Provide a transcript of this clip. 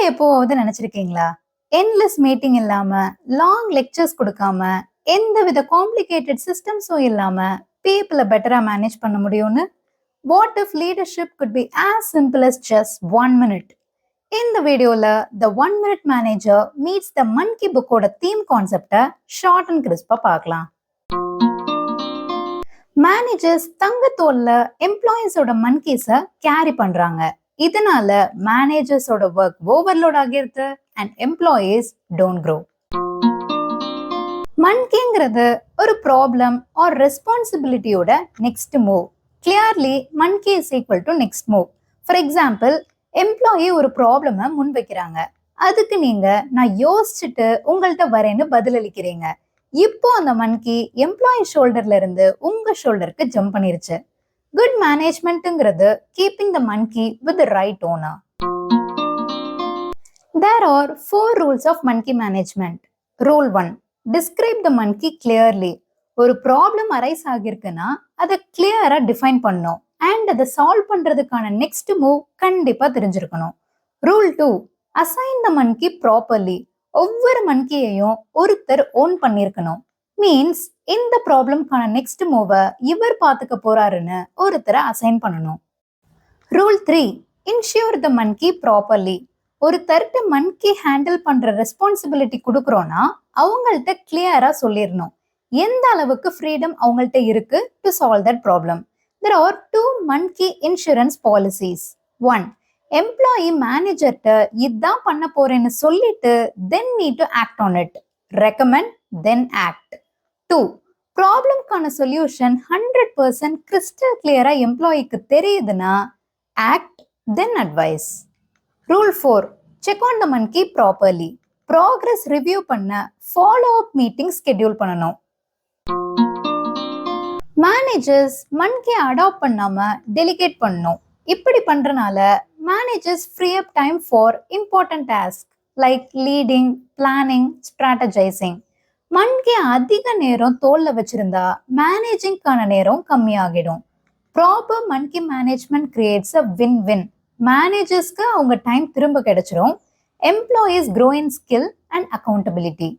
எப்போவாவது நினைச்சிருக்கீங்களா? Endless meeting இல்லாம, long lectures குடுக்காம, எந்தவித காம்ப்ளிகேட்டட் சிஸ்டம்ஸும் இல்லாம, பீப்பிள பெட்டரா மேனேஜ் பண்ண முடியும்னு? What if leadership could be as simple as just 1 minute? இந்த வீடியோல the 1 minute manager meets the monkey புக்கோட தீம் கான்செப்ட ஷார்ட் அண்ட் கிறிஸ்பா பார்க்கலாம். மேனேஜர்ஸ் தங்கத்தோல்ல எம்ப்ளாயிஸோட மன்கீஸை கேரி பண்றாங்க. இதனால மேனேஜர்ஸோட ஒர்க் ஓவர்லோட் ஆகிருது அண்ட் எம்ப்ளாயீஸ் டோன்ட் க்ரோ. மன்கிங்கிறது ஒரு ப்ராப்ளம் ஆர் ரெஸ்பான்சிபிலிட்டியோட next move. Clearly monkey is equal to next move. For example, employee ஒரு ப்ராப்ளமை முன் வைக்கிறாங்க. அதுக்கு நீங்க நான் யோசிச்சுட்டு உங்கள்கிட்ட வரேன்னு பதிலளிக்கிறீங்க. இப்போ அந்த மன்கி எம்ப்ளாயி ஷோல்டர்ல இருந்து உங்க ஷோல்டருக்கு ஜம்ப் பண்ணிருச்சு. குட் மேனேஜ்மெண்ட்ங்கிறது keeping the monkey with the right owner. There are 4 rules of monkey management. Rule 1. Describe the monkey clearly. ஒரு ப்ராப்ளம் அரைஸ் ஆகிருக்குன்னா அதை கிளியரா டிஃபைன் பண்ணணும் அண்ட் அதை சால்வ் பண்றதுக்கான நெக்ஸ்ட் மூவ் கண்டிப்பா தெரிஞ்சிருக்கணும். Rule 2. Assign the monkey properly. ஒவ்வொரு மன்கியையும் ஒருத்தர் ஓன் பண்ணிருக்கணும். மீன்ஸ் இந்த ப்ராப்ளம்கான நெக்ஸ்ட் மூவை இவர் பார்த்துக்க போறாருன்னு ஒருத்தரை அசைன் பண்ணணும். Rule 3. Ensure the monkey properly. ஒருத்தர்கிட்ட மன்கி ஹேண்டில் பண்ற ரெஸ்பான்சிபிலிட்டி கொடுக்குறோம்னா அவங்கள்ட்ட கிளியரா சொல்லிடணும் எந்த அளவுக்கு ஃப்ரீடம் அவங்கள்ட்ட இருக்கு to solve that problem. There are 2 monkey insurance policies. 1. Employee மேனேஜர்கிட்ட இதான் பண்ண போறேன்னு சொல்லிட்டு then need to act on it. Recommend, then act. 2. ப்ராப்ளம்கான சொல்யூஷன் 100% கிறிஸ்டல் கிளியரா எம்ப்ளாயிக்கு தெரியுதுன்னா act, then advise. Rule 4. Check on the monkey properly. Progress review பண்ண follow-up meeting schedule பண்ணணும். மேனேஜர்ஸ் மன்கி அடாப்ட் பண்ணாம டெலிகேட் பண்ணணும். இப்படி பண்றனால managers free up time for important task like leading, planning, strategizing. Monkey அதிக நேரம் தோல்ல வச்சிருந்தா மேனேஜிங்கான நேரம் கம்மியாகிடும். Proper monkey management creates a win-win. மேனேஜர்ஸ்க்கு அவங்க டைம் திரும்ப கிடைச்சிரும். Employees grow in skill and accountability.